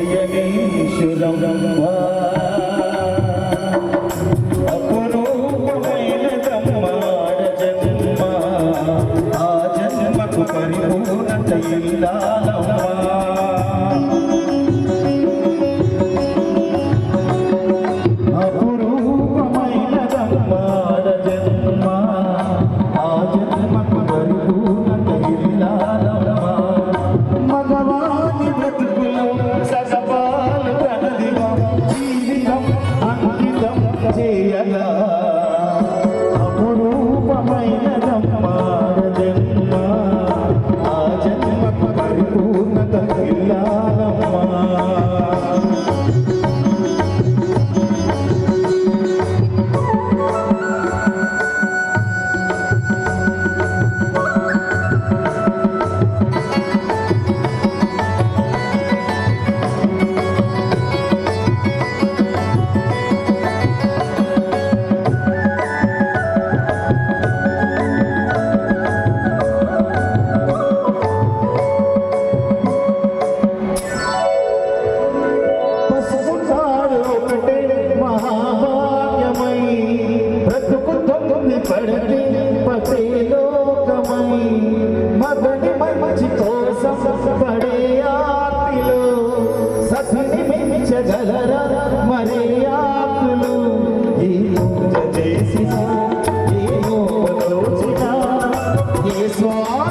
శయనేశ్వరం అపురూపమైన దమ్మాడ జన్మ ఆ జన్మకు పరిపూర్ణత ఇల్లాలమ్మా అపురూపమైన దమ్మాడ జన్మ ఆ జన్మకు పరిపూర్ణత ఇల్లాలమ్మా మగవాని బ్రతుకులో సగపాలు తనదిగా జీవితం అంకితం చేయగా అపురూపమైన దమ్మాడ జన్మ ఆ జన్మకు పరిపూర్ణత ఇల్లాలమ్మా పడతే పతేలోకమై మగని మంచి కోసం పడే ఆపిలో సతిని మించగలరా మరే ఆపులు ఈ పూజ చేసిన ఏ లోపలోచిన ఏ స్వా